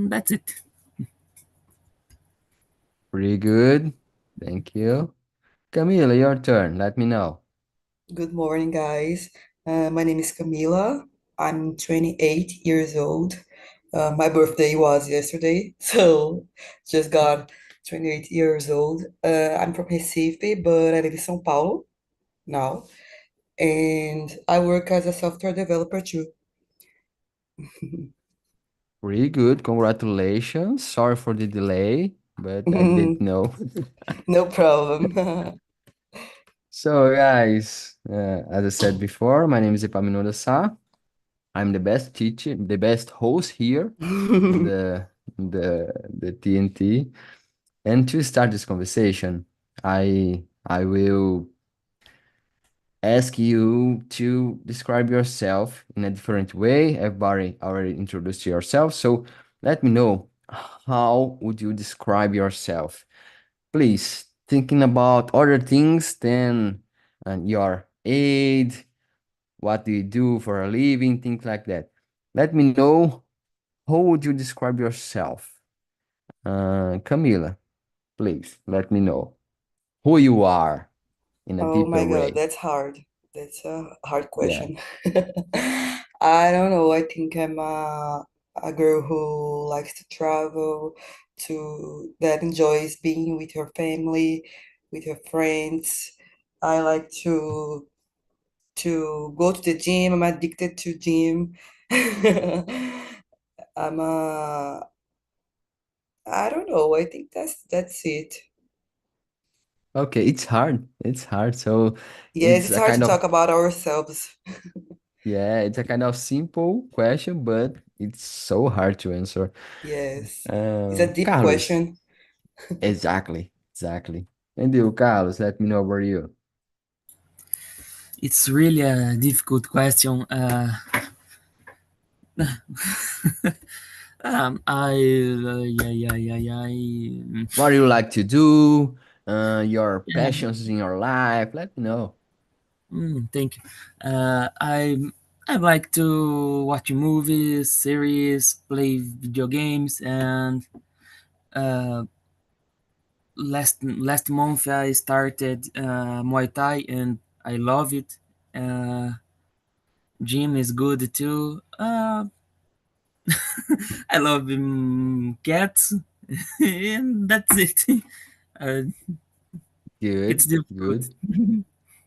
That's it. Pretty good. Thank you. Camila, your turn. Let me know. Good morning, guys. My name is Camila. I'm 28 years old. My birthday was yesterday, so just got 28 years old. I'm from Recife, but I live in São Paulo now, and I work as a software developer too. Pretty good. Congratulations. Sorry for the delay, but I didn't know. No problem. So, guys, as I said before, my name is Epaminoda Sa. I'm the best teacher, the best host here in the TNT. And to start this conversation, I will ask you to describe yourself in a different way. Everybody already introduced yourself, so let me know how would you describe yourself? Please, thinking about other things than your age, what do you do for a living, things like that. Let me know how would you describe yourself? Camila, please let me know who you are in a Oh deeper my God, way. that's hard. That's a hard Yeah. question. I don't know. I think I'm a girl who likes to travel, that enjoys being with her family, with her friends. I like to go to the gym. I'm addicted to gym. I'm a I don't know. I think that's it. Okay, it's hard. It's hard. So Yes, it's it's a hard to kind of talk about ourselves. yeah, it's a kind of simple question, but it's so hard to answer. Yes, it's a deep Carlos, question. exactly, exactly. And you, Carlos, let me know about you. It's really a difficult question. I What do you like to do? Your yeah, passions in your life. Let me know. thank you. I like to watch movies, series, play video games, and uh, last month I started Muay Thai, and I love it. Uh, Gym is good too. I love cats, and that's it. Uh, it's Good, difficult. good.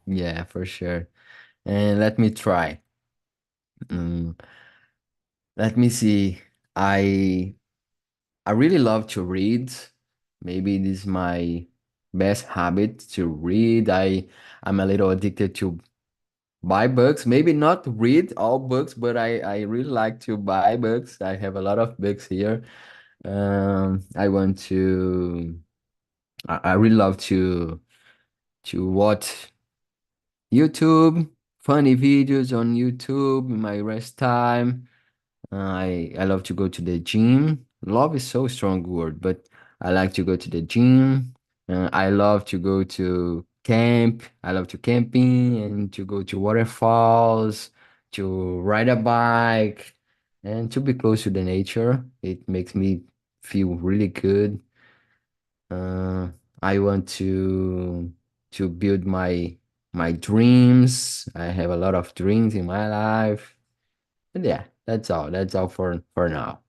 Yeah, for sure. And let me try. Mm, let me see. I I really love to read. Maybe this is my best habit to read. I'm a little addicted to buy books. Maybe not read all books, but I really like to buy books. I have a lot of books here. I want to. I really love to watch YouTube, funny videos on YouTube in my rest time. I love to go to the gym. Love is so strong word, but I like to go to the gym. I love to go to camp. I love to camping and to go to waterfalls, to ride a bike, and to be close to the nature. It makes me feel really good. Uh, I want to build my dreams. I have a lot of dreams in my life. And yeah, that's all. That's all for now.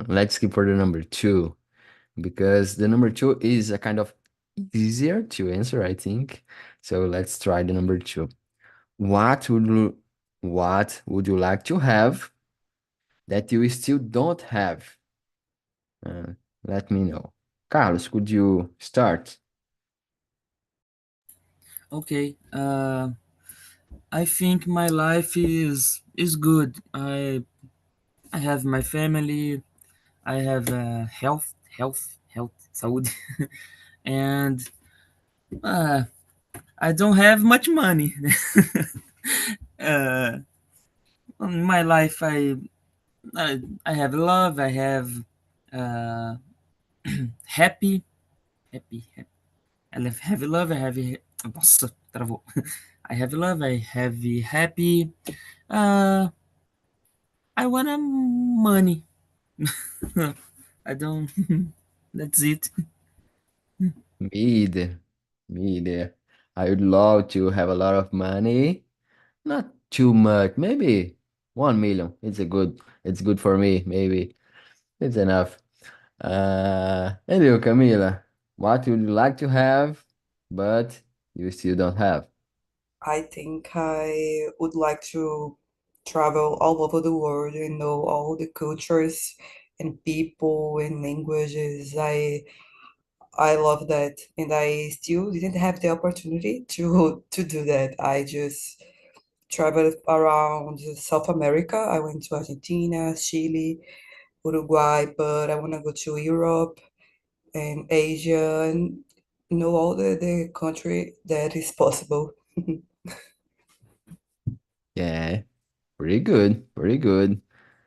Let's skip for the number two because the number two is a kind of easier to answer, I think. So let's try the number two. What would you what would you like to have that you still don't have? Uh, Let me know. Carlos, could you start? Okay. I think my life is good. I have my family. I have health, saúde, and uh, I don't have much money. uh, in my life, I have love. I have uh, happy, happy. I have love. I have nossa, travou. I have love. I have happy. Uh, I want money. I don't. That's it. Me either. Me either. I would love to have a lot of money. Not too much. Maybe 1 million. It's good for me. Maybe it's enough. And you, Camila, what would you like to have, but you still don't have? I think I would like to travel all over the world and know all the cultures and people and languages. I love that, and I still didn't have the opportunity to do that. I just traveled around South America. I went to Argentina, Chile, Uruguay, but I want to go to Europe and Asia and know all the country that is possible. Yeah, pretty good. Pretty good.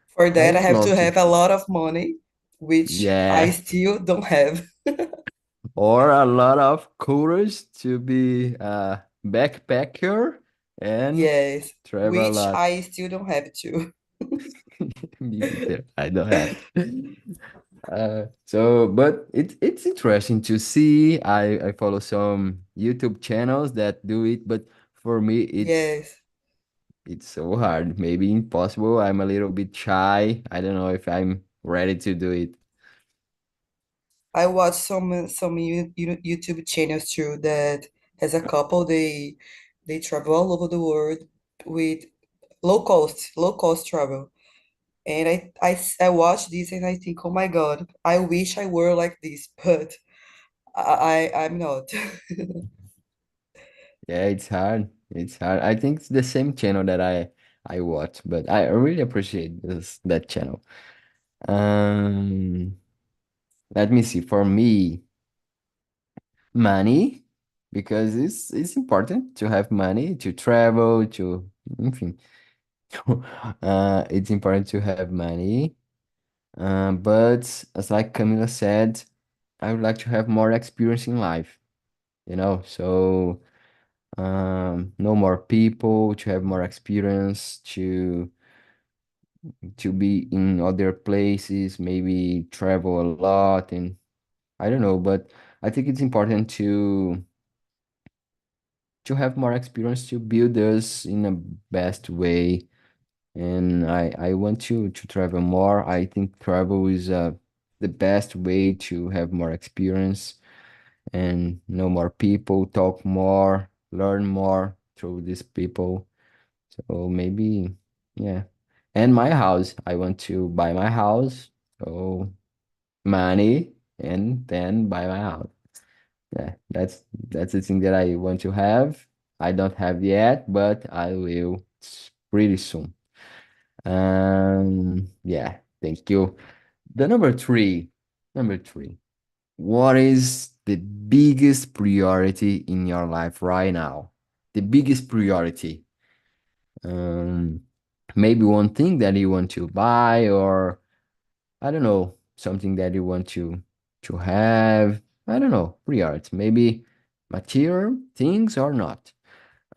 For I that, I would have love to to. have a lot of money, which I Yeah. still don't have. Or a lot of courage to be a backpacker and Yes, travel a which lot. I still don't have to. Me either. I don't have. So, but it's interesting to see. I follow some YouTube channels that do it, but for me, Yes. it's so hard. Maybe impossible. I'm a little bit shy. I don't know if I'm ready to do it. I watch some YouTube channels too that has a couple they travel all over the world with low cost travel. And I watch this and I think, oh my God, I wish I were like this, but I'm not. Yeah, it's hard. It's hard. I think it's the same channel that I watch, but I really appreciate that channel. Um, Let me see. For me, money, because it's important to have money to travel, to, enfim. It's important to have money. But as like Camila said, I would like to have more experience in life, so know more people, to have more experience, to be in other places, maybe travel a lot, and I don't know, but I think it's important to have more experience to build us in a best way. And I want to travel more. I think travel is the best way to have more experience and know more people, talk more, learn more through these people. So maybe, yeah. And my house, I want to buy my house. So money and then buy my house. Yeah, that's the thing that I want to have. I don't have yet, but I will pretty soon. Yeah, thank you. The number three. What is the biggest priority in your life right now? The biggest priority. Um, Maybe one thing that you want to buy, or I don't know, something that you want to have. I don't know, priority. Maybe material things or not.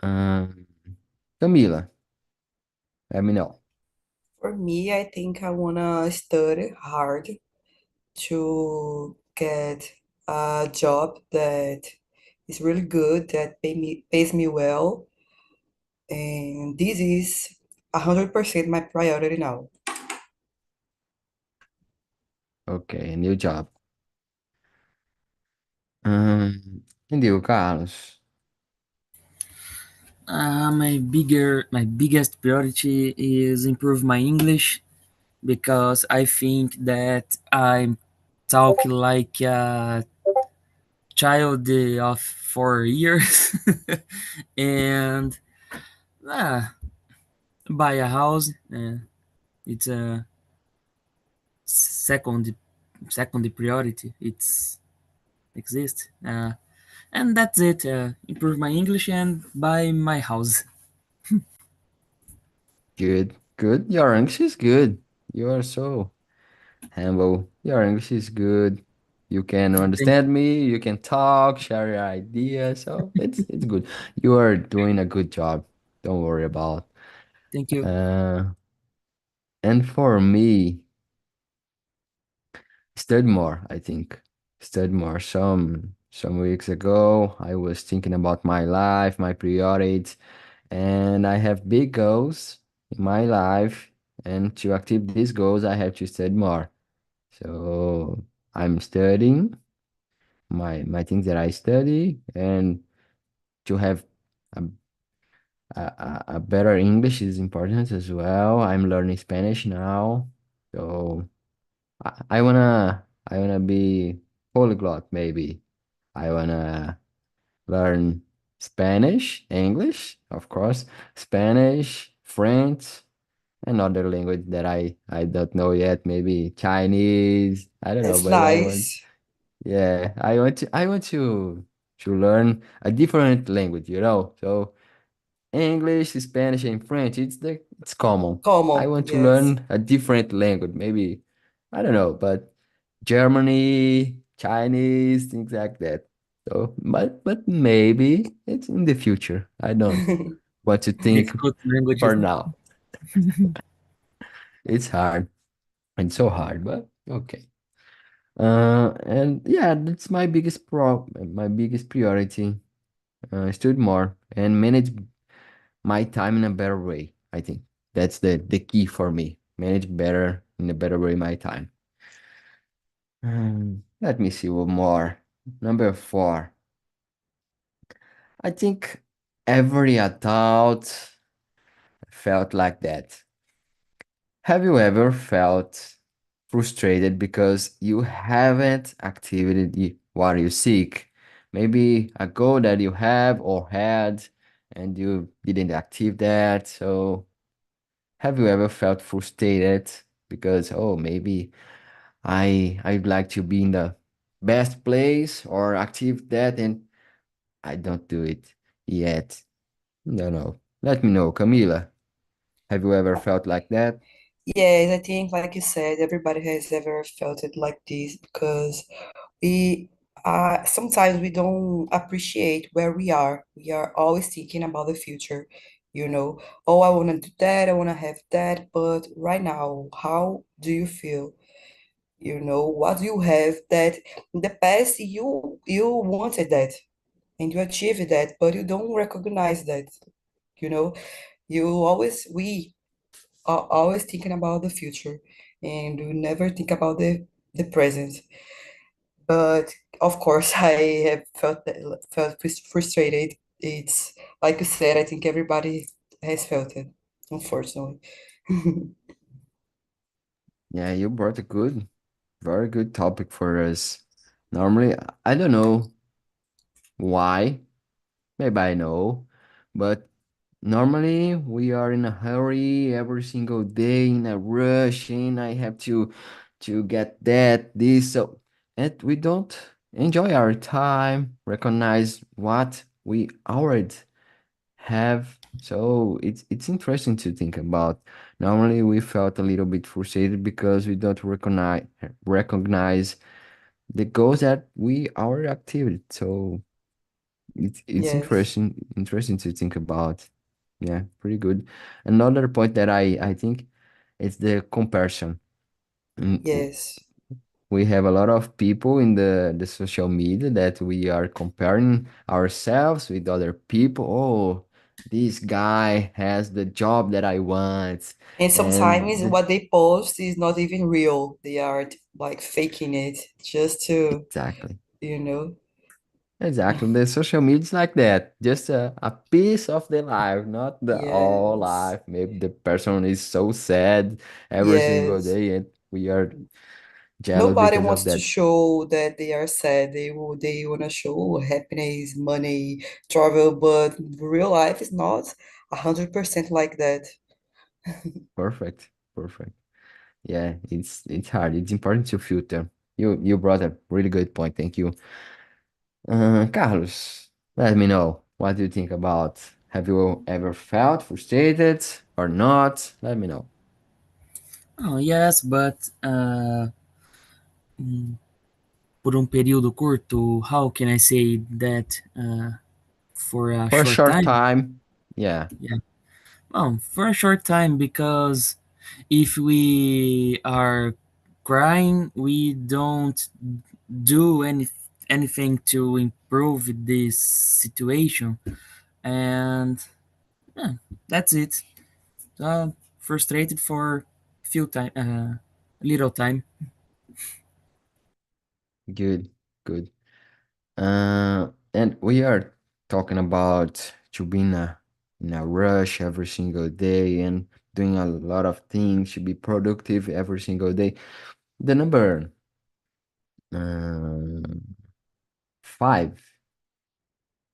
Um, Camila, let me know. For me, I think I wanna study hard to get a job that is really good, that pays me well, and this is 100% my priority now. Okay, a new job. And you, Carlos? My biggest priority is improve my English because I think that I talk like a child of 4 years, and uh, buy a house. It's a second second priority. It's exist, and that's it. Improve my English and buy my house. Good, good. Your English is good. You are so humble. Your English is good. You can Thank, understand me. You can talk, share your ideas. So it's good. You are doing a good job. Don't worry about. thank you. Uh, and for me. Study more, I think. Study more. Some weeks ago, I was thinking about my life, my priorities, and I have big goals in my life. And to achieve these goals, I have to study more. So I'm studying my things that I study, and to have a, a better English is important as well. I'm learning Spanish now, so I wanna be polyglot maybe. I wanna learn Spanish, English, of course, Spanish, French, another language that I don't know yet, maybe Chinese. I don't know, That's but I want, nice. yeah, I want to learn a different language, So English, Spanish, and French, it's common. I Common, want to yes. learn a different language, maybe I don't know, but Germany, Chinese, things like that. So, but maybe it's in the future. I don't want to think Difficult languages, for né? now. It's hard. It's so hard, but okay. And yeah, that's my biggest priority. Study more and manage my time in a better way. I think that's the key for me. Manage better in a better way my time. Let me see one more. Number four. I think every adult felt like that. Have you ever felt frustrated because you haven't activated what you seek? Maybe a goal that you have or had and you didn't active that. So, have you ever felt frustrated because, oh, maybe I'd like to be in the best place or active that and I don't do it yet? No, no. Let me know, Camila. Have you ever felt like that? Yes, I think, like you said, everybody has ever felt it like this because we sometimes we don't appreciate where we are. We are always thinking about the future, you know. Oh, I want to do that, I want to have that, but right now, how do you feel? You know, what do you have that in the past you wanted that and you achieved that, but you don't recognize that, you know. You always we are always thinking about the future and we never think about the present. But of course, I have felt frustrated. It's like you said, I think everybody has felt it, unfortunately. Yeah, you brought a very good topic for us. Normally, I don't know why. Maybe I know, but normally we are in a hurry every single day in a rush, and I have to get this, so and we don't enjoy our time, recognize what we already have. So it's interesting to think about. Normally we felt a little bit frustrated because we don't recognize the goals that we already activate. So it's Yes, interesting to think about. Yeah, pretty good. Another point that I think is the comparison. Mm, yes. we have a lot of people in the social media that we are comparing ourselves with other people. Oh, this guy has the job that I want, And and sometimes what they post is not even real. They are like faking it just to, exactly. you know. Exactly. The social media is like that. Just a piece of the life, not the all Yes. life. Maybe the person is so sad every single Yes. day and we are jealous Nobody because of wants to that. show that they are sad. They want to show happiness, money, travel, but real life is not 100% like that. Perfect. Perfect. Yeah, it's hard. It's important to filter. You brought a really good point. Thank you. Carlos, let me know. What do you think about? Have you ever felt frustrated or not? Let me know. Oh, yes, but por um período curto, how can I say that for a For a short short time? time, yeah, Yeah. For a short time, because if we are crying. We don't do anything to improve this situation, and yeah, that's it. Frustrated for few time, little time. Good, good. And we are talking about to be in a rush every single day and doing a lot of things to be productive every single day. The number um, five,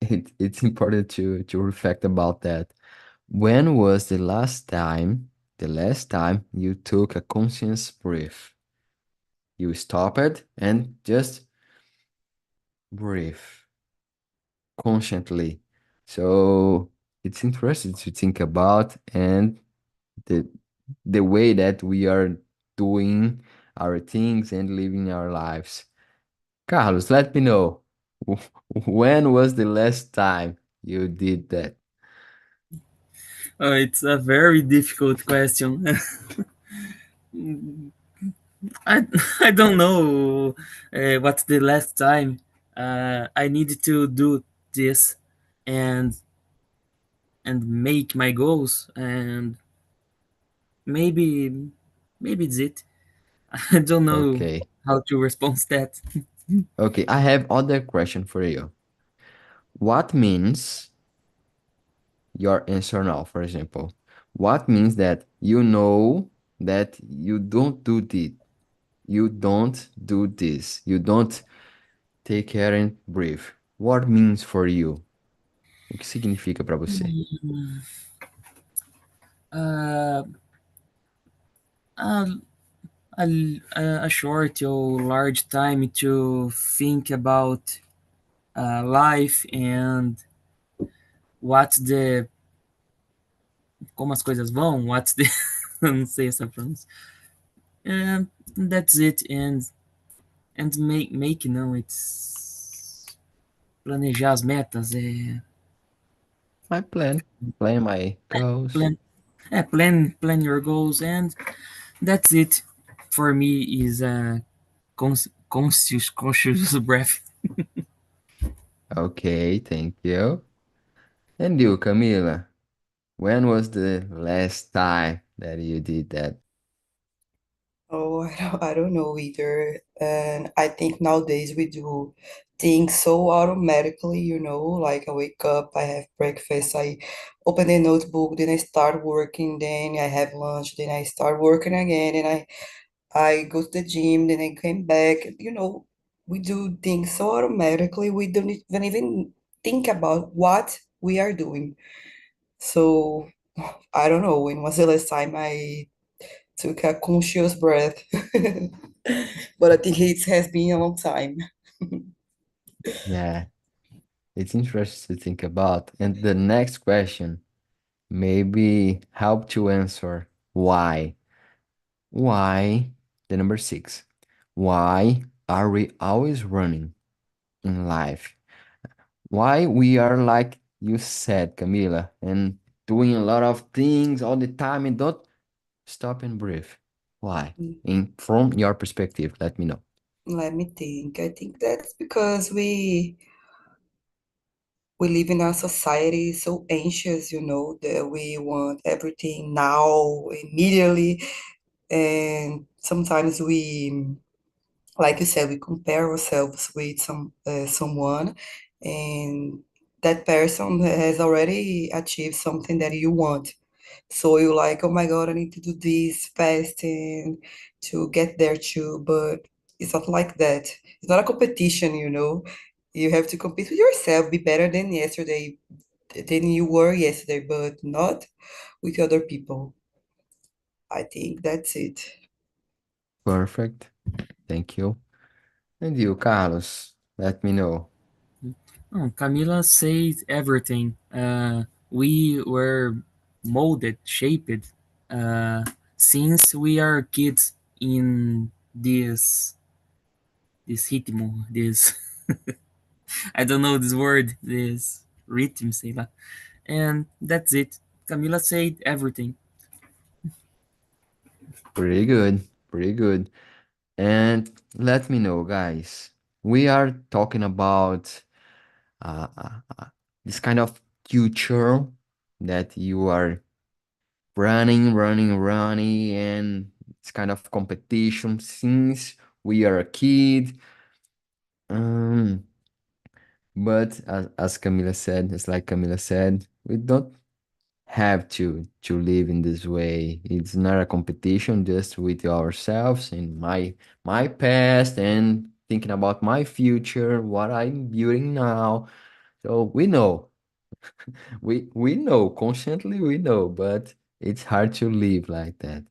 it's important to reflect about that. When was the last time you took a conscious breath? You stopped and just breathe consciently. So it's interesting to think about and the the way that we are doing our things and living our lives. Carlos, let me know. When was the last time you did that? It's a very difficult question. I I don't know what's the last time I needed to do this and make my goals, and maybe it's it. I don't know Okay. how to respond to that. Okay, I have other question for you. What means your answer now, for example? What means that you know that you don't do this. You don't take care and breathe. What means for you? O que significa para você? Uh, a, a short or large time to think about life and what's the como as coisas vão, what's the não sei essa pronúncia. And that's it. And make não, it's planejar as metas, I plan my goals. plan, plan your goals, and that's it. For me, is a conscious breath. Okay, thank you. And you, Camila, when was the last time that you did that? Oh, I don't know either. And I think nowadays we do things so automatically, like I wake up, I have breakfast, I open the notebook, then I start working, then I have lunch, then I start working again, and I go to the gym, then I came back. We do things so automatically, we don't even think about what we are doing. So I don't know when was the last time I took a conscious breath. But I think it has been a long time. Yeah, it's interesting to think about. And the next question maybe help to answer why. Why, the number six, why are we always running in life? Why we are like you said, Camila, and doing a lot of things all the time and don't stop and breathe. Why? In from your perspective, let me know. Let me think. I think that's because we live in a society so anxious, that we want everything now, immediately, and sometimes we, like you said, we compare ourselves with someone, and that person has already achieved something that you want. So you're like, oh my God, I need to do this fast and to get there too. But it's not like that. It's not a competition, You have to compete with yourself, be better than yesterday, than you were yesterday, but not with other people. I think that's it. Perfect. Thank you. And you, Carlos, let me know. Oh, Camila said everything. We were molded, shaped since we are kids in this ritmo, this I don't know this word, this rhythm, sei lá. And that's it. Camila said everything. Pretty good. Pretty good. And let me know, guys. We are talking about uh, uh, uh, this kind of culture that you are running, and it's kind of competition since we are a kid. Um, but as Camila said, it's like Camila said, we don't have to live in this way. It's not a competition just with ourselves and my past and thinking about my future, what I'm building now. So we know, we know constantly, we know, but it's hard to live like that.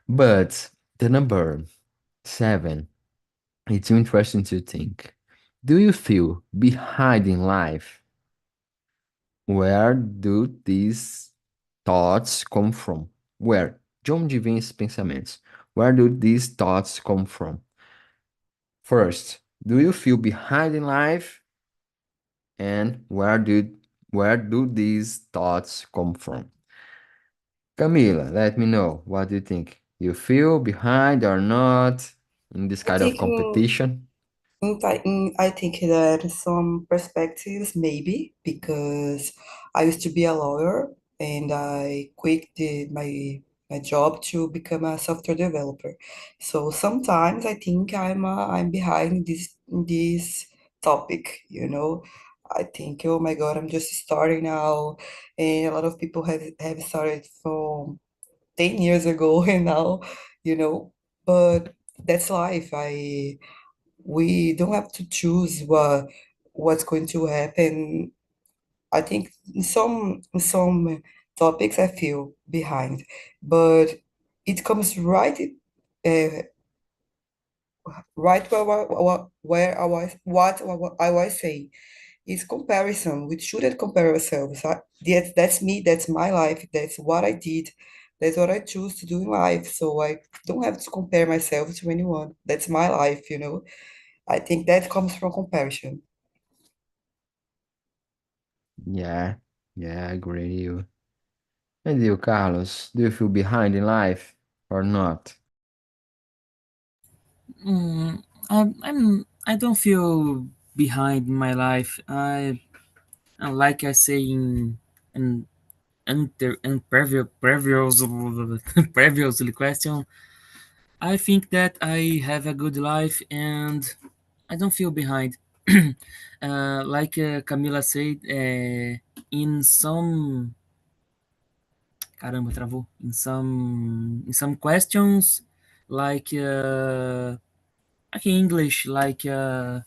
But the number 7, it's interesting to think. Do you feel behind in life? Where do these thoughts come from? Where? De onde vêm esses pensamentos? Where do these thoughts come from? First, do you feel behind in life? And where do these thoughts come from? Camila, let me know. What do you think? You feel behind or not in this I kind of think competition? I think that some perspectives maybe because I used to be a lawyer and I quit my job to become a software developer. So sometimes I think I'm behind this topic, you know. I think, oh my God, I'm just starting now, and a lot of people have started from 10 years ago and now, you know, but that's life. I We don't have to choose what's going to happen. I think in some topics I feel behind, but it comes uh, right where I was what I was saying. It's comparison. We shouldn't compare ourselves. That's me. That's my life. That's what I did. That's what I choose to do in life. So I don't have to compare myself to anyone. That's my life, you know. I think that comes from comparison. Yeah, yeah, I agree with you. And you, Carlos, do you feel behind in life or not? Mm, I don't feel behind in my life. Like I say in in previous previously question, I think that I have a good life and I don't feel behind. Like Camila said, in some caramba travou in some questions like in English like a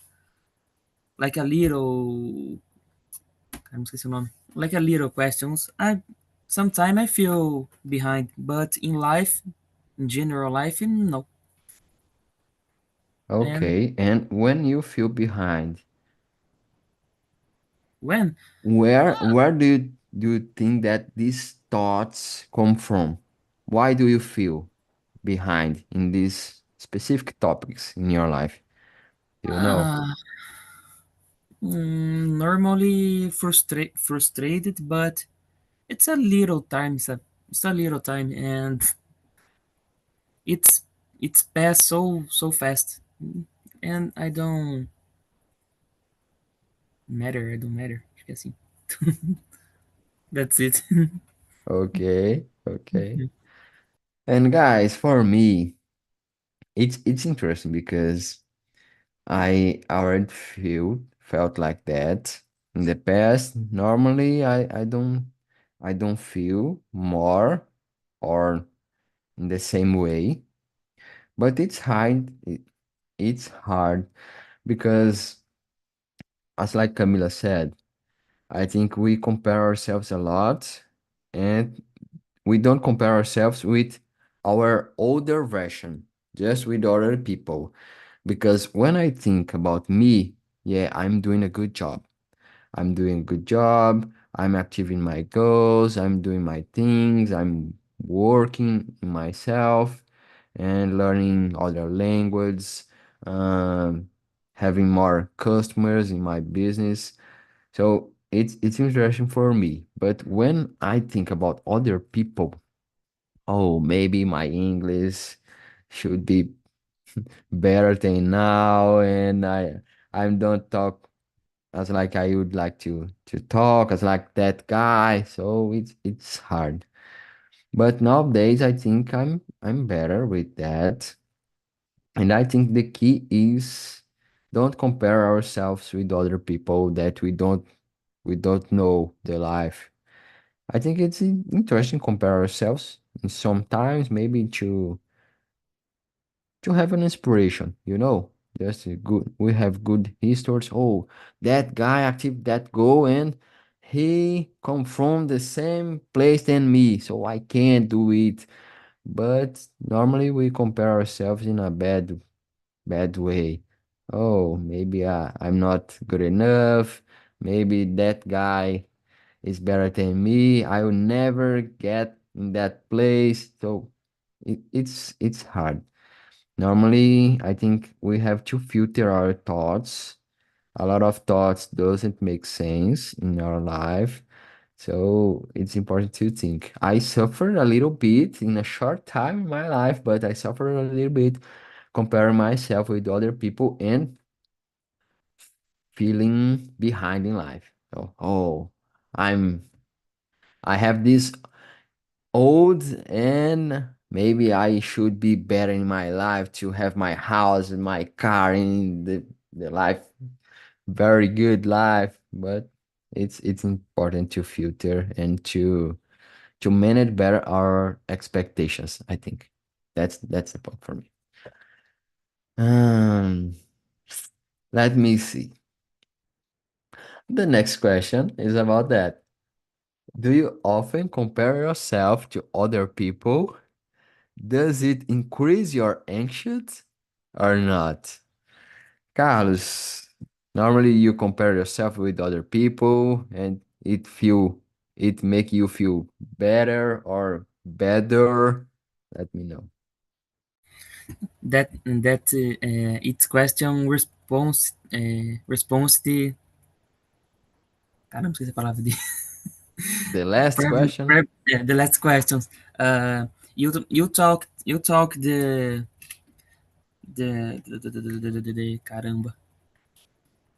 little caramba, esqueci o nome like a little questions. I sometimes I feel behind, but in life, in general life, no. And Okay, and when you feel behind, when where do you think that these thoughts come from? Why do you feel behind in these specific topics in your life? You know? uh, normally frustrated, but it's a little time. It's a little time, and it's it's passed so fast, and I don't matter. I don't matter. Acho que é assim. That's it. Okay, okay. And guys, for me, it's interesting because I already felt like that in the past. Normally, I don't feel more or in the same way, but it's hard because, as like Camila said, I think we compare ourselves a lot, and we don't compare ourselves with our older version, just with other people. Because when I think about me, yeah, I'm doing a good job. I'm doing a good job. I'm achieving my goals. I'm doing my things. I'm working in myself and learning other languages, um, having more customers in my business. So it's interesting for me. But when I think about other people, oh, maybe my English should be better than now, and I don't talk as like I would like to talk as like that guy. So it's hard. But nowadays I think I'm better with that. And I think the key is don't compare ourselves with other people that we don't know their life. I think it's interesting compare ourselves and sometimes maybe to have an inspiration, you know. Just a good we have good histories. Oh, that guy achieved that goal and he come from the same place than me, so I can't do it. But normally we compare ourselves in a bad way. Oh, maybe I'm not good enough. Maybe that guy is better than me. I will never get in that place. So it's hard. Normally, I think we have to filter our thoughts. A lot of thoughts doesn't make sense in our life. So it's important to think. I suffered a little bit in a short time in my life, but I suffered a little bit comparing myself with other people and feeling behind in life. So, oh, I'm I have this old and maybe I should be better in my life to have my house and my car in the life, very good life. But it's important to filter and to manage better our expectations. I think that's the point for me. Um, Let me see. The next question is about that. Do you often compare yourself to other people? Does it increase your anxious or not? Carlos, normally you compare yourself with other people and it make you feel better or better. Let me know. It's question response de. Caramba, esqueci a palavra de. The last question, The last questions. You talk the caramba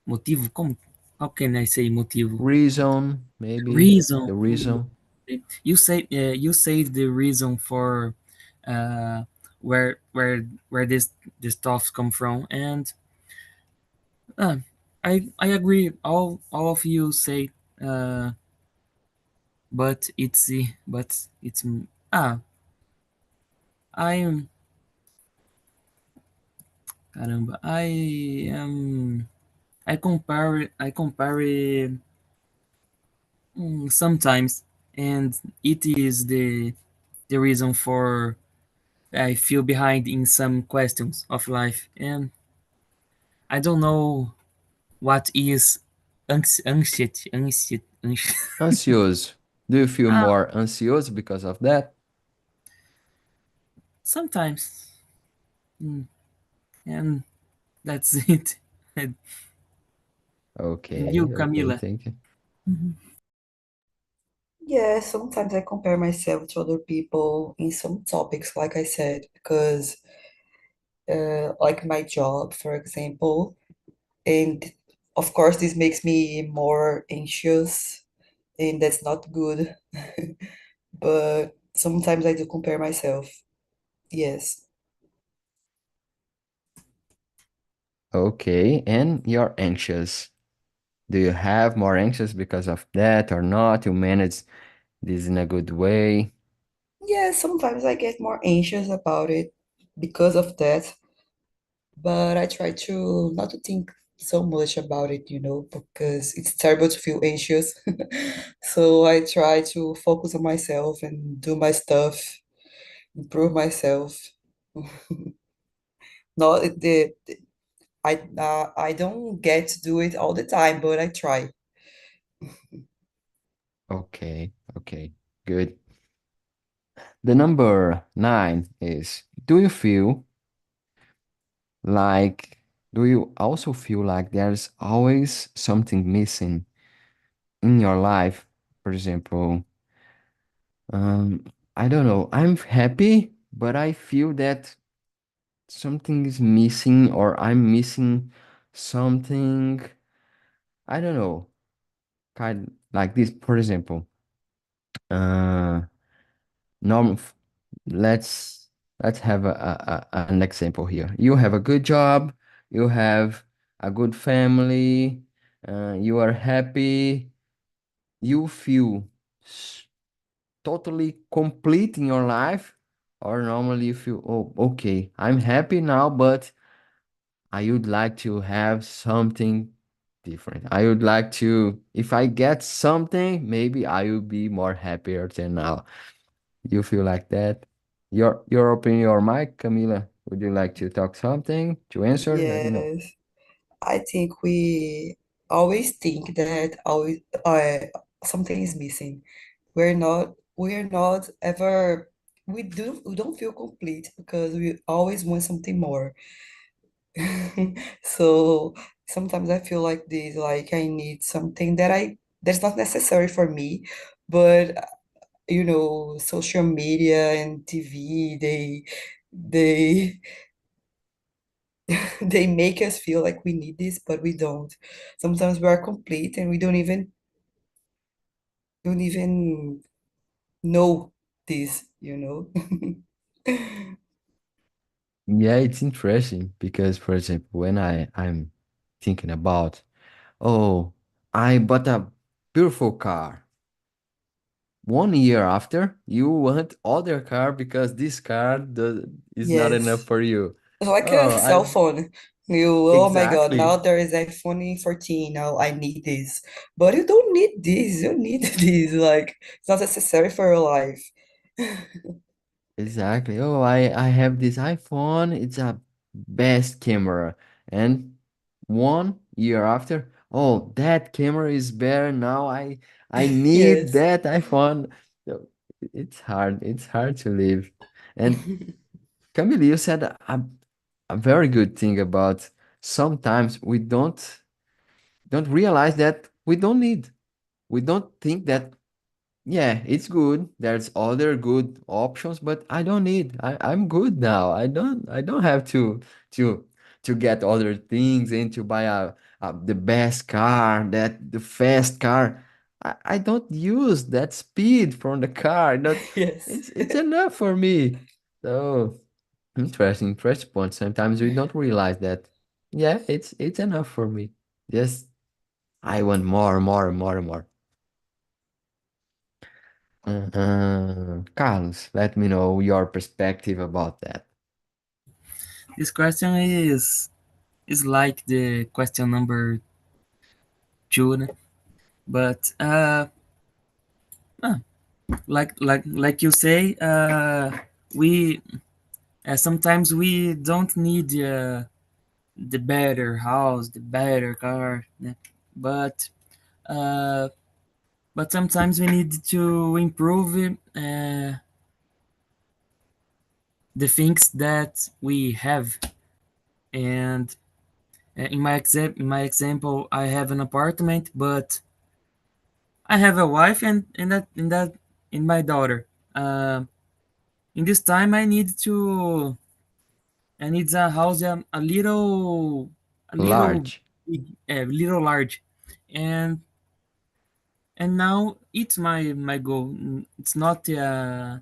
motivo. Como? How can I say motivo? reason, maybe Reason. the reason. You say the reason for uh, where this thoughts come from, and uh, I agree. All of you say, uh, but it's ah I am caramba I compare sometimes, and it is the reason for I feel behind in some questions of life, and I don't know what is anxiety. Ansioso. Do you feel Ah, more anxious because of that? sometimes. Mm, and that's it. And you, Okay, okay, Camila. thank you. Yeah, sometimes I compare myself to other people in some topics, like I said, because like my job, for example, and of course this makes me more anxious, and that's not good. But sometimes I do compare myself. Yes. Okay, and you're anxious. Do you have more anxious because of that or not? You manage this in a good way? Yeah, sometimes I get more anxious about it because of that, but I try to not to think so much about it, because it's terrible to feel anxious. So I try to focus on myself and do my stuff, improve myself. Not I don't get to do it all the time, but I try. Okay, okay, good. The number nine is, like, do you also feel like there's always something missing in your life? For example, um, I don't know, I'm happy, but I feel that something is missing or I'm missing something. I don't know. Kind like this, for example. Uh, norm. Let's let's have an example here. You have a good job. You have a good family. You are happy. You feel s- totally complete in your life, or normally you feel, oh, okay, I'm happy now, but I would like to have something different. I would like to, if I get something, maybe I will be more happier than now. You feel like that? You're opening your mic, Camila. Would you like to talk something to answer? Let me know. Yes, I think we always think that always something is missing. We're not ever we don't feel complete because we always want something more. So sometimes I feel like this, like I need something that's not necessary for me, but social media and TV, they they make us feel like we need this, but we don't. Sometimes we are complete and we don't even know this. Yeah, it's interesting because, for example, when I'm thinking about, oh, I bought a beautiful car. 1 year after, you want other car because this car is not enough Yes. for you. It's like a Oh, cell I phone. Oh my God, now exactly. there is iPhone 14. Now I need this. But you don't need this. You need this. Like, it's not necessary for your life. Exactly. Oh, I have this iPhone. It's a best camera. And 1 year after, oh, that camera is better now. I need Yes. that iPhone. So it's hard. It's hard to live. And Camille, you said a very good thing about sometimes we don't realize that we don't need. We don't think that yeah, it's good. There's other good options, but I don't need. I'm good now. I don't have to to get other things and to buy a the best car, that the fast car. I don't use that speed from the car. Not Yes. it's enough for me. So interesting point. Sometimes we don't realize that. Yeah, it's enough for me. Just I want more, more, more, more. Carlos, let me know your perspective about that. This question is like the question number two, né? But ah, like you say, we sometimes we don't need the better house, the better car, né? But uh, but sometimes we need to improve the things that we have. And in my example, I have an apartment, but I have a wife and in my daughter. Uh, in this time, I need a house a little Large. big, a little large, and and now it's my goal. It's not the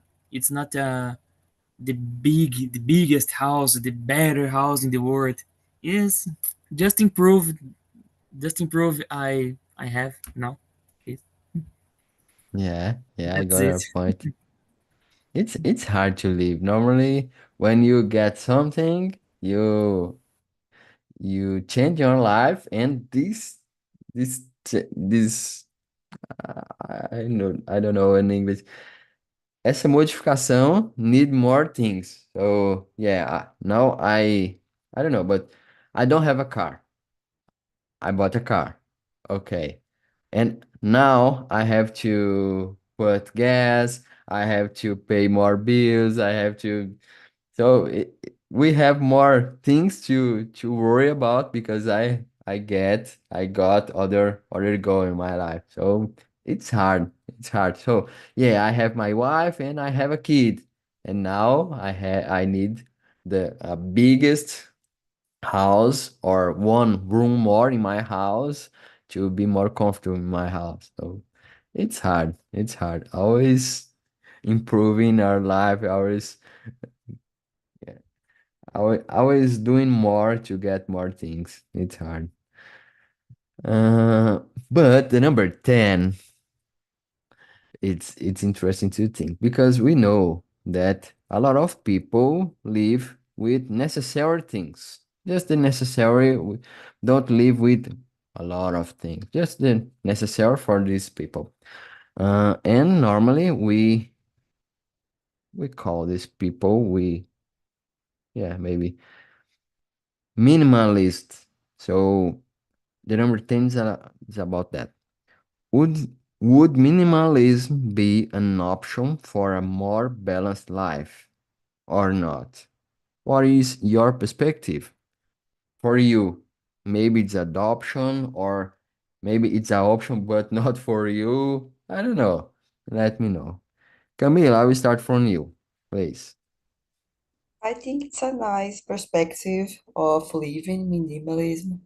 biggest house, the better house in the world. Is just improve I have now. Okay, Yeah, yeah, I that's got your it. point. It's hard to leave. Normally, when you get something, you change your life, and this I don't know in English. Essa modificação need more things. So yeah, now I don't know, but I don't have a car. I bought a car. Okay. And now I have to put gas, I have to pay more bills, I have to so we have more things to worry about because I got other goal in my life. So it's hard. It's hard. So yeah, I have my wife and I have a kid. And now I need the biggest house or one room more in my house to be more comfortable in my house. So it's hard. It's hard. Always improving our life. Always, yeah, always doing more to get more things. It's hard. Uh, but the number 10, it's interesting to think because we know that a lot of people live with necessary things. Just the necessary, don't live with a lot of things. Just the necessary for these people. And normally we call these people yeah, maybe minimalist. So the number 10 is about that. Would would minimalism be an option for a more balanced life or not? What is your perspective? For you, maybe it's adoption or maybe it's an option but not for you. I don't know. Let me know. Camille, I will start from you, please. I think it's a nice perspective of living minimalism.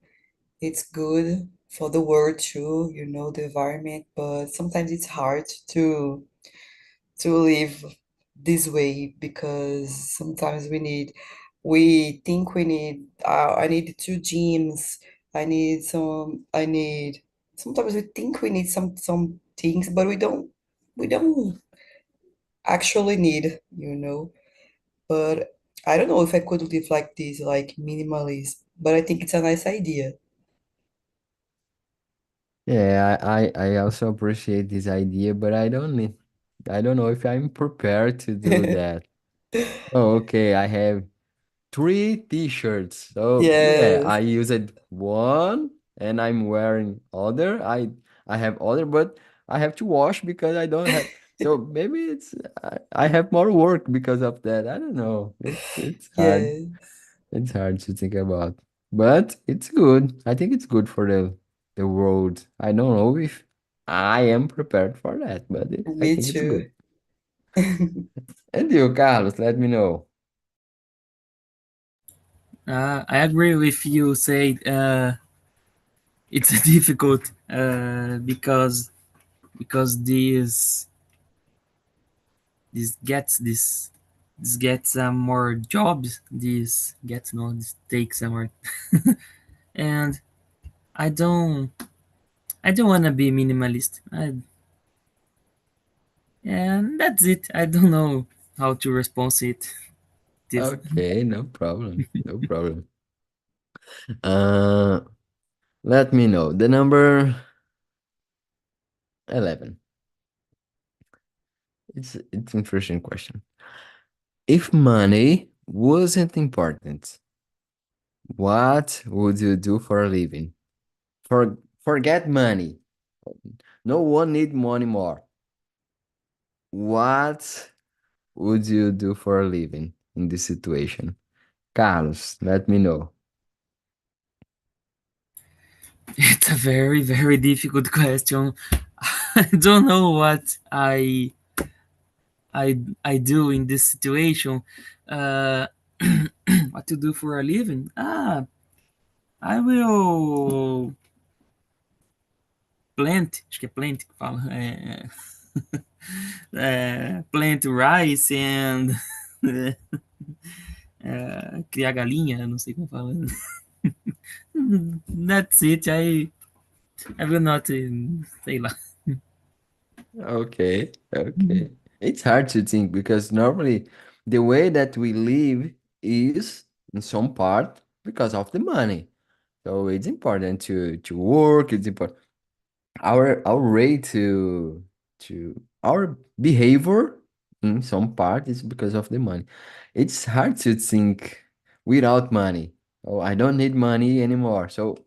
It's good for the world too, the environment, but sometimes it's hard to live this way because sometimes I need two gyms, I need, sometimes we think we need some things, but we don't actually need. But I don't know if I could live like this, like minimalist, but I think it's a nice idea. Yeah, I also appreciate this idea, but I don't know if I'm prepared to do that. Oh, okay, I have three t-shirts. So yeah, I Yes, used one and I'm wearing other. I have other, but I have to wash because I don't have. So maybe I have more work because of that. I don't know. It's hard. yes, It's hard to think about, but it's good. I think it's good for the world. I don't know if I am prepared for that, but I me think it's good. too. And you, Carlos, let me know. I agree with you. Say it's difficult because this gets more jobs. This gets no this takes some more, and I don't I don't want to be minimalist. And that's it. I don't know how to respond to it. This. Okay, no problem. No problem. Uh, Let me know. The number 11. It's interesting question. If money wasn't important, what would you do for a living? Forget money. No one need money more. What would you do for a living in this situation? Carlos, let me know. It's a very, very difficult question. I don't know what I do in this situation. Uh, what to do for a living? I will plant. Acho que é plant que fala. Plant rice and criar galinha. Não sei como fala. That's it. I will not. Sei lá. Okay, okay. It's hard to think because normally the way that we live is in some part because of the money. So it's important to work. It's important. Our way to our behavior in some part is because of the money. It's hard to think without money. Oh, I don't need money anymore. So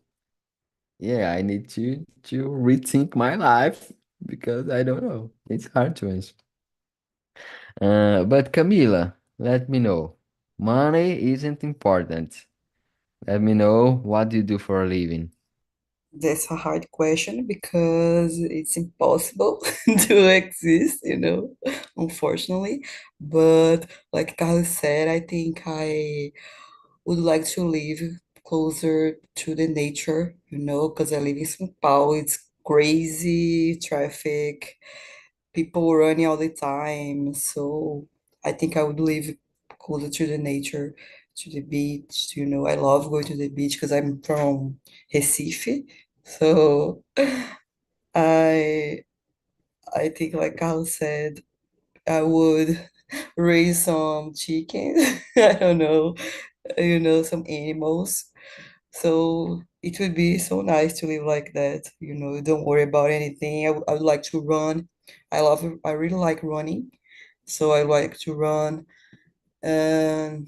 yeah, I need to rethink my life because I don't know. It's hard to answer. But Camila, let me know. Money isn't important. Let me know what you do for a living. That's a hard question because it's impossible to exist, unfortunately. But like Carlos said, I think I would like to live closer to the nature, because I live in São Paulo. It's crazy traffic, people running all the time. So I think I would live closer to the nature, to the beach. I love going to the beach because I'm from Recife. So I I think like Carl said, I would raise some chickens. I don't know, some animals. So it would be so nice to live like that. Don't worry about anything. I would like to run. I really like running. So I like to run. And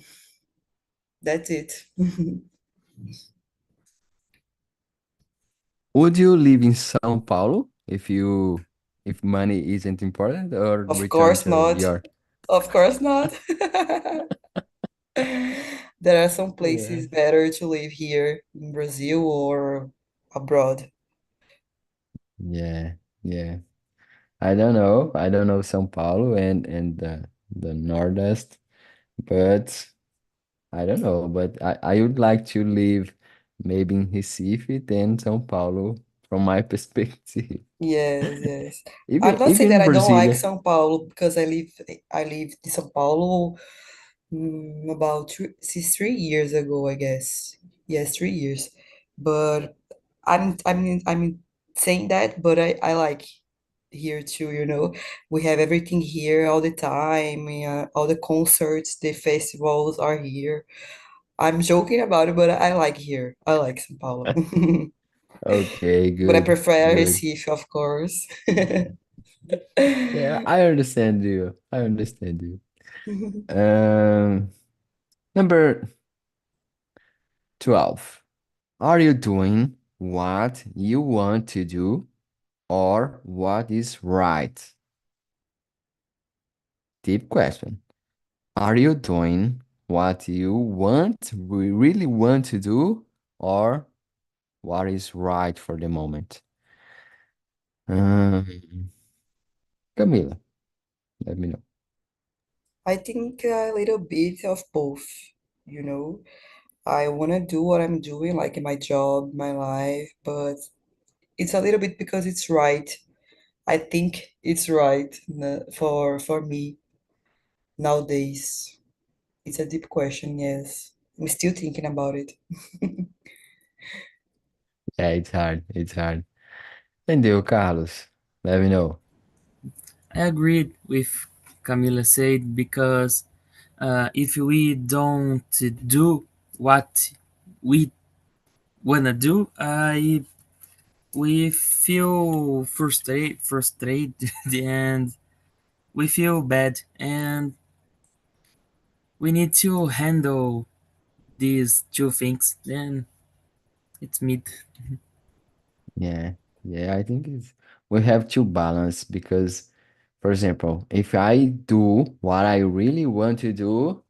that's it. Would you live in São Paulo if money isn't important, or Of return course to not. your? Of course not. There are some Yeah. places better to live here in Brazil or abroad. Yeah, yeah. I don't know. I don't know São Paulo and the Nordest, but I don't know. But I would like to live maybe in Recife than São Paulo from my perspective. Yes, yes. I'm Even not saying that even I don't like Brasilia. São Paulo because I live in São Paulo about since 3 years ago, I guess. Yes, 3 years. But I'm saying that, but I like here too. We have everything here all the time. All the concerts, the festivals are here. I'm joking about it, but I like here. I like São Paulo. Okay, But I good, prefer good. Recife, of course. Yeah, I understand you. I understand you. Um, Number 12. Are you doing what you want to do or what is right? Deep question. Are you doing what you really want to do, or what is right for the moment? Camila, let me know. I think a little bit of both, you know. I want to do what I'm doing, like in my job, my life, but it's a little bit because it's right. I think it's right for me nowadays. It's a deep question, yes. I'm still thinking about it. Yeah, it's hard. It's hard. And you, Carlos, let me know. I agreed with Camila said because if we don't do what we wanna do, we feel frustrated, and we feel bad, and we need to handle these two things. Then it's mid. Yeah, yeah, I think we have to balance because, for example, if I do what I really want to do,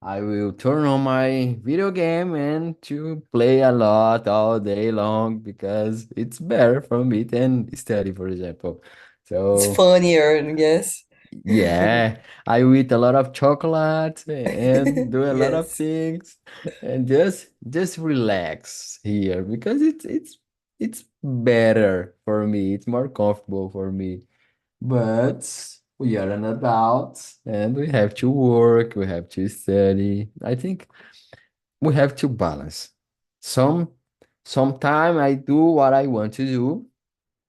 I will turn on my video game and to play a lot all day long because it's better for me than study, for example. It's So funnier, I guess. yeah, I eat a lot of chocolate and do a lot of Yes. things and just relax here because it's better for me. It's more comfortable for me. But we are an adult and we have to work, we have to study. I think we have to balance. Some sometime I do what I want to do.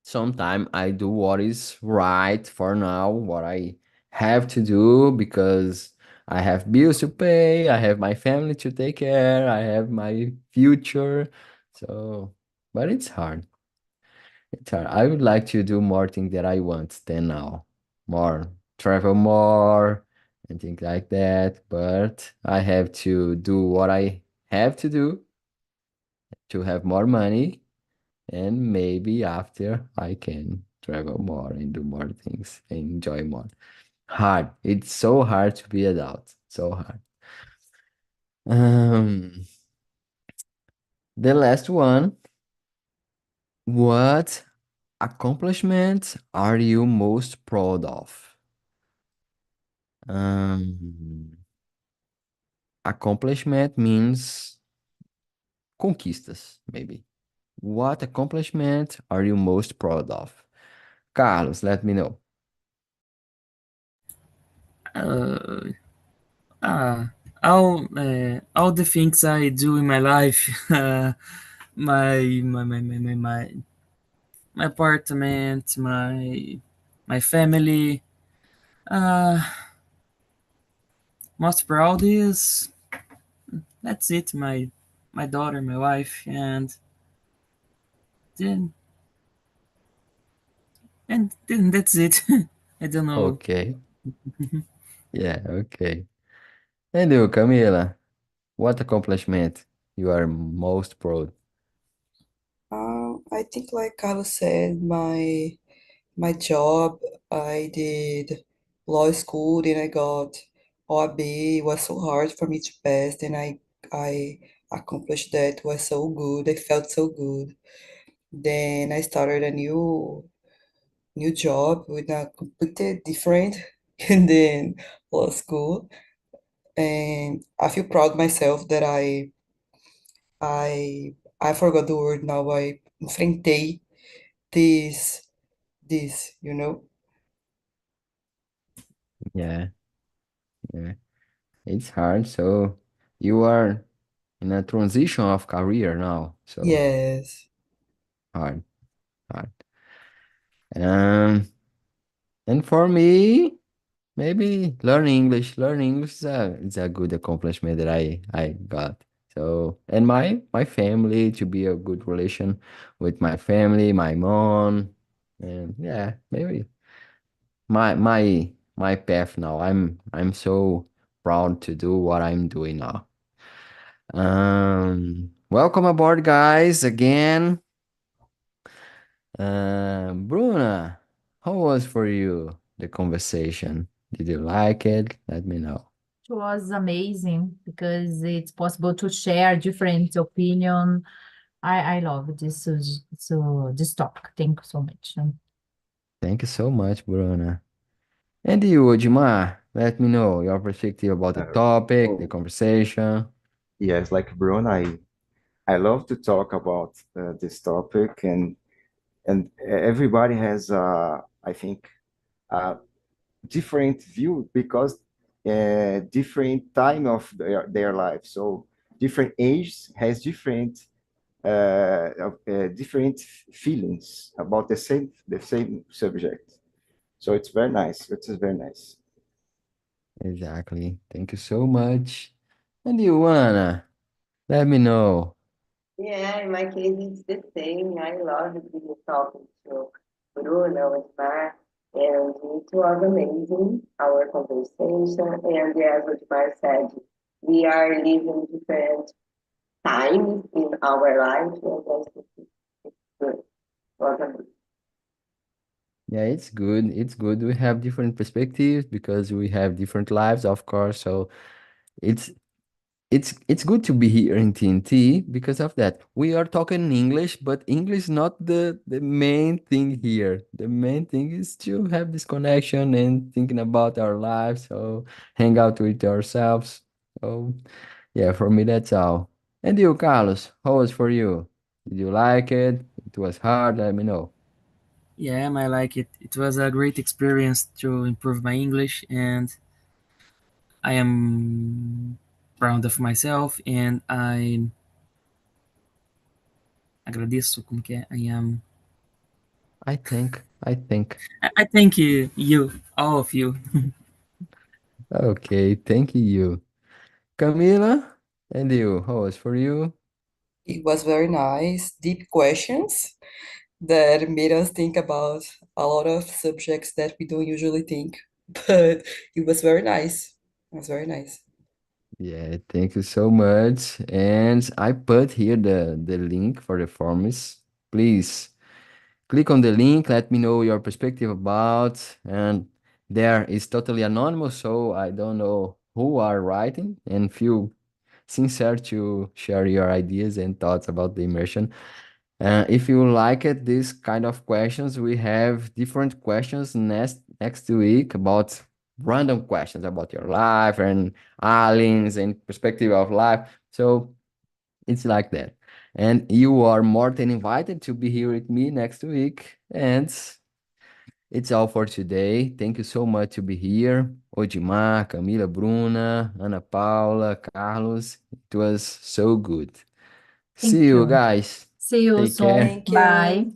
Sometime I do what is right for now, what I have to do because I have bills to pay, I have my family to take care, I have my future. So, but it's hard. It's hard. I would like to do more things that I want than now. More, travel more and things like that. But I have to do what I have to do to have more money. And maybe after I can travel more and do more things and enjoy more. Hard. It's so hard to be adult. So hard. Um, The last one. What accomplishment are you most proud of? Um, Accomplishment means conquistas, maybe. What accomplishment are you most proud of? Carlos, let me know. Uh, ah, all the things I do in my life, my apartment, my family. Uh, Most proud is that's it. My daughter, my wife, then then that's it. I don't know. Okay. Yeah, okay. And you, Camila, what accomplishment you are most proud? I think like Carlos said, my job, I did law school, then I got OAB. It was so hard for me to pass, then I accomplished that. It was so good. I felt so good. Then I started a new job with a completely different and then law school. And I feel proud myself that I forgot the word now. I enfrentei this this. Yeah, yeah. It's hard, so you are in a transition of career now, so Yes. hard, hard. Um, and for me, maybe learning English. Learning English is a good accomplishment that I got. So, and my family, to be a good relation with my family, my mom, and yeah, maybe my path now. I'm so proud to do what I'm doing now. Welcome aboard, guys, again. Bruna, how was for you the conversation? Did you like it? Let me know. It was amazing because it's possible to share different opinion. I love this topic. Thank you so much. Thank you so much, Bruna. And you, Odimar, let me know your perspective about the Uh, topic, the oh, conversation. yes, like Bruno, I love to talk about this topic, and everybody has, I think, a different view because different time of their life. So different age has different feelings about the same subject. So it's very nice. It is very nice. Exactly. Thank you so much. And you, Anna, let me know. Yeah, in my case, it's the same. I love being talking to Bruno and Mar, and it was amazing, our conversation. And as what Mar said, we are living different times in our life, and I think it's good. It was amazing. Yeah, it's good. It's good. We have different perspectives because we have different lives, of course. So it's it's good to be here in TNT because of that. We are talking in English, but English is not the main thing here. The main thing is to have this connection and thinking about our lives. So hang out with ourselves. So yeah, for me that's all. And you, Carlos, how was for you? Did you like it? It was hard. Let me know. Yeah, I like it. It was a great experience to improve my English, and I am proud of myself, and I agradeço, como que é? I think. I thank you, all of you. Okay, thank you. Camila, and you, how was for you? It was very nice, deep questions that made us think about a lot of subjects that we don't usually think. But it was very nice. It was very nice. Yeah, thank you so much. And I put here the link for the forms. Please click on the link, let me know your perspective about. And there is totally anonymous, so I don't know who are writing. And sincere to share your ideas and thoughts about the immersion. If you like it, this kind of questions, we have different questions next week about random questions about your life and aliens and perspective of life. So it's like that. And you are more than invited to be here with me next week. And it's all for today. Thank you so much to be here. Odimar, Camila, Bruna, Ana Paula, Carlos. It was so good. Thank See you you. guys. See you Take care. soon. Thank you. Bye.